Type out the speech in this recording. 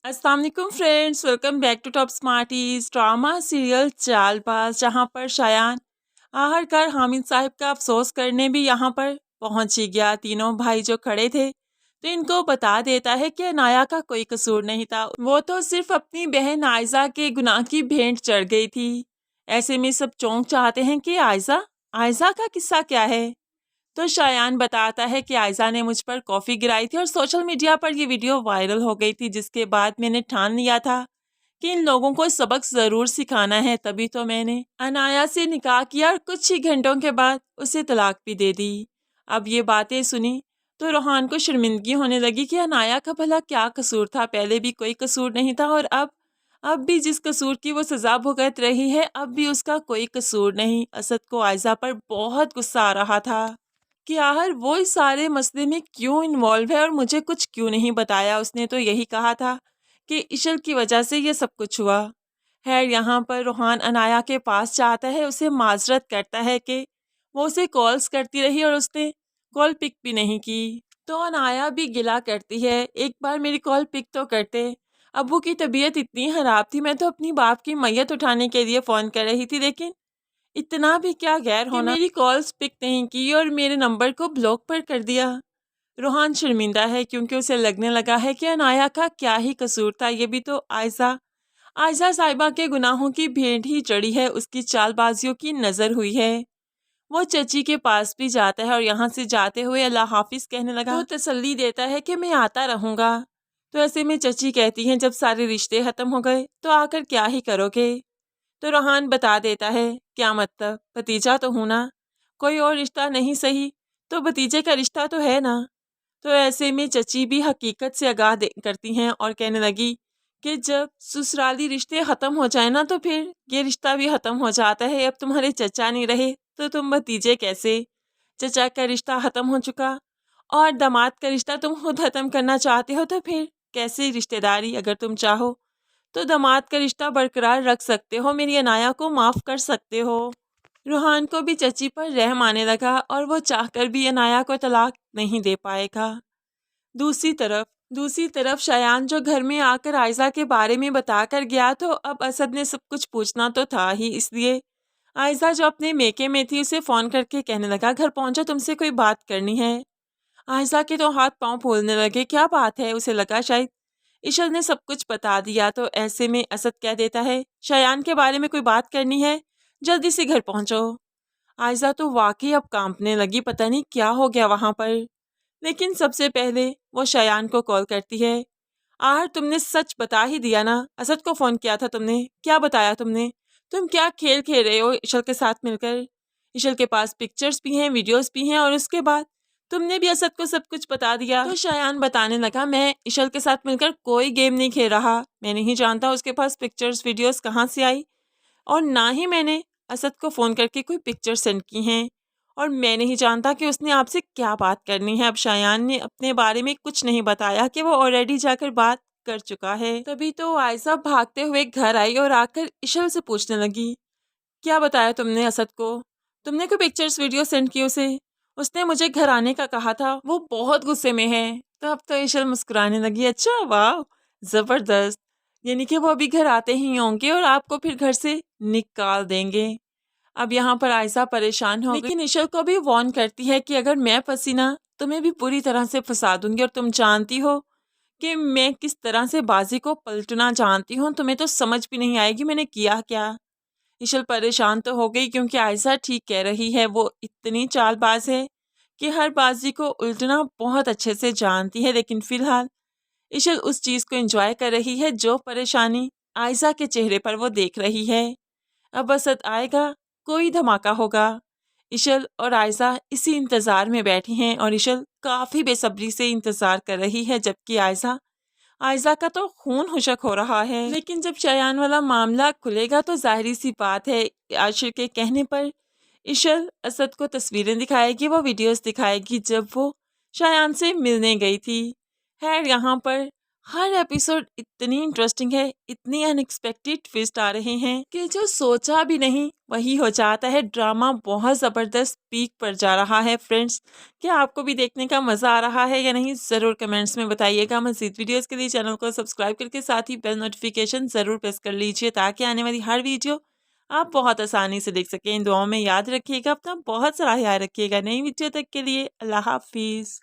अस्सलाम वालेकुम friends, welcome back to top smarties. Drama serial चालबाज, जहां पर शायान आखिरकार हामिद साहब का अफसोस करने भी यहां पर पहुंच ही गया। तीनों भाई जो खड़े थे तो इनको बता देता है कि अनाया का कोई कसूर नहीं था, वो तो सिर्फ अपनी बहन आयजा के गुनाह की भेंट चढ़ गई थी। ऐसे में सब चौंक चाहते हैं कि आयजा आयजा का किस्सा क्या है। तो शायान बताता है कि आयजा ने मुझ पर कॉफ़ी गिराई थी और सोशल मीडिया पर ये वीडियो वायरल हो गई थी, जिसके बाद मैंने ठान लिया था कि इन लोगों को सबक ज़रूर सिखाना है। तभी तो मैंने अनाया से निकाह किया और कुछ ही घंटों के बाद उसे तलाक भी दे दी। अब ये बातें सुनी तो रोहान को शर्मिंदगी होने लगी कि अनाया का भला क्या कसूर था। पहले भी कोई कसूर नहीं था और अब भी जिस कसूर की वो सज़ा भुगत रही है, अब भी उसका कोई कसूर नहीं। असद को आयजा पर बहुत गुस्सा आ रहा था कि आखिर वो इस सारे मसले में क्यों इन्वॉल्व है और मुझे कुछ क्यों नहीं बताया। उसने तो यही कहा था कि इशल की वजह से ये सब कुछ हुआ। खैर, यहाँ पर रोहान अनाया के पास जाता है, उसे माजरत करता है कि वो उसे कॉल्स करती रही और उसने कॉल पिक भी नहीं की। तो अनाया भी गिला करती है, एक बार मेरी कॉल पिक तो करते। अब्बू की तबीयत इतनी ख़राब थी, मैं तो अपनी बाप की मैयत उठाने के लिए फ़ोन कर रही थी, लेकिन इतना भी क्या गैर होना कि मेरी कॉल्स पिक नहीं की और मेरे नंबर को ब्लॉक पर कर दिया। रोहान शर्मिंदा है क्योंकि उसे लगने लगा है कि अनाया का क्या ही कसूर था। ये भी तो आयजा आयजा साहिबा के गुनाहों की भेंट ही चढ़ी है, उसकी चालबाजियों की नज़र हुई है। वो चची के पास भी जाता है और यहाँ से जाते हुए अल्लाह हाफिज कहने लगा तो तसल्ली देता है कि मैं आता रहूँगा। तो ऐसे में चची कहती हैं, जब सारे रिश्ते ख़त्म हो गए तो आकर क्या ही करोगे। तो रोहान बता देता है, क्या मतलब, भतीजा तो हूँ ना, कोई और रिश्ता नहीं सही तो भतीजे का रिश्ता तो है ना। तो ऐसे में चची भी हकीकत से आगाह करती हैं और कहने लगी कि जब ससुराली रिश्ते ख़त्म हो जाए ना तो फिर ये रिश्ता भी ख़त्म हो जाता है। अब तुम्हारे चचा नहीं रहे तो तुम भतीजे कैसे। चचा का रिश्ता ख़त्म हो चुका और दामाद का रिश्ता तुम खुद ख़त्म करना चाहते हो, तो फिर कैसी रिश्तेदारी। अगर तुम चाहो तो दामाद का रिश्ता बरकरार रख सकते हो, मेरी अनाया को माफ़ कर सकते हो। रूहान को भी चची पर रहम आने लगा और वो चाहकर भी अनाया को तलाक नहीं दे पाएगा। दूसरी तरफ शायान जो घर में आकर आयजा के बारे में बता कर गया, तो अब असद ने सब कुछ पूछना तो था ही, इसलिए आयजा जो अपने मेके में थी उसे फ़ोन करके कहने लगा, घर पहुंचो, तुमसे कोई बात करनी है। आयजा के तो हाथ पांव फूलने लगे, क्या बात है। उसे लगा शायद इशल ने सब कुछ बता दिया। तो ऐसे में असद कह देता है, शायान के बारे में कोई बात करनी है, जल्दी से घर पहुंचो। आयजा तो वाकई अब कांपने लगी, पता नहीं क्या हो गया वहां पर। लेकिन सबसे पहले वो शायान को कॉल करती है। आर, तुमने सच बता ही दिया ना, असद को फ़ोन किया था तुमने, क्या बताया तुमने, तुम क्या खेल खेल रहे हो इशल के साथ मिलकर। इशल के पास पिक्चर्स भी हैं, वीडियोस भी हैं, और उसके बाद तुमने भी असद को सब कुछ बता दिया। तो शायान बताने लगा, मैं इशल के साथ मिलकर कोई गेम नहीं खेल रहा, मैं नहीं जानता उसके पास पिक्चर्स वीडियोस कहाँ से आई, और ना ही मैंने असद को फ़ोन करके कोई पिक्चर सेंड की हैं, और मैं नहीं जानता कि उसने आपसे क्या बात करनी है। अब शायान ने अपने बारे में कुछ नहीं बताया कि वो ऑलरेडी जाकर बात कर चुका है। तभी तो आयशा भागते हुए घर आई और आकर इशल से पूछने लगी, क्या बताया तुमने असद को, तुमने कोई पिक्चर्स वीडियो सेंड की उसे, उसने मुझे घर आने का कहा था, वो बहुत गुस्से में है। तो अब तो इशल मुस्कुराने लगी, अच्छा वाह, ज़बरदस्त, यानी कि वो अभी घर आते ही होंगे और आपको फिर घर से निकाल देंगे। अब यहाँ पर आयशा परेशान हो गई, लेकिन इशल को भी वार्न करती है कि अगर मैं फंसी ना, तुम्हें भी पूरी तरह से फंसा दूंगी, और तुम जानती हो कि मैं किस तरह से बाजी को पलटना जानती हूँ, तुम्हें तो समझ भी नहीं आएगी मैंने किया क्या। इशल परेशान तो हो गई क्योंकि आयशा ठीक कह रही है, वो इतनी चालबाज है कि हर बाजी को उल्टना बहुत अच्छे से जानती है। लेकिन फिलहाल इशल उस चीज़ को एंजॉय कर रही है जो परेशानी आयशा के चेहरे पर वो देख रही है। अब असद आएगा, कोई धमाका होगा। इशल और आयशा इसी इंतज़ार में बैठी हैं और इशल काफ़ी बेसब्री से इंतज़ार कर रही है, जबकि आयशा का तो खून हुशक हो रहा है। लेकिन जब शायान वाला मामला खुलेगा तो जाहिर सी बात है, आशिर के कहने पर इशल असद को तस्वीरें दिखाएगी, वो वीडियोस दिखाएगी जब वो शायान से मिलने गई थी। खैर, यहाँ पर हर एपिसोड इतनी इंटरेस्टिंग है, इतनी अनएक्सपेक्टेड ट्विस्ट आ रहे हैं कि जो सोचा भी नहीं वही हो जाता है। ड्रामा बहुत ज़बरदस्त पीक पर जा रहा है फ्रेंड्स। क्या आपको भी देखने का मज़ा आ रहा है या नहीं, ज़रूर कमेंट्स में बताइएगा। मज़ीद वीडियोस के लिए चैनल को सब्सक्राइब करके साथ ही बेल नोटिफिकेशन ज़रूर प्रेस कर लीजिए ताकि आने वाली हर वीडियो आप बहुत आसानी से देख सकें। इन दुआओं में याद रखिएगा, अपना बहुत सारा ख्याल रखिएगा। नई वीडियो तक के लिए अल्लाह हाफिज़।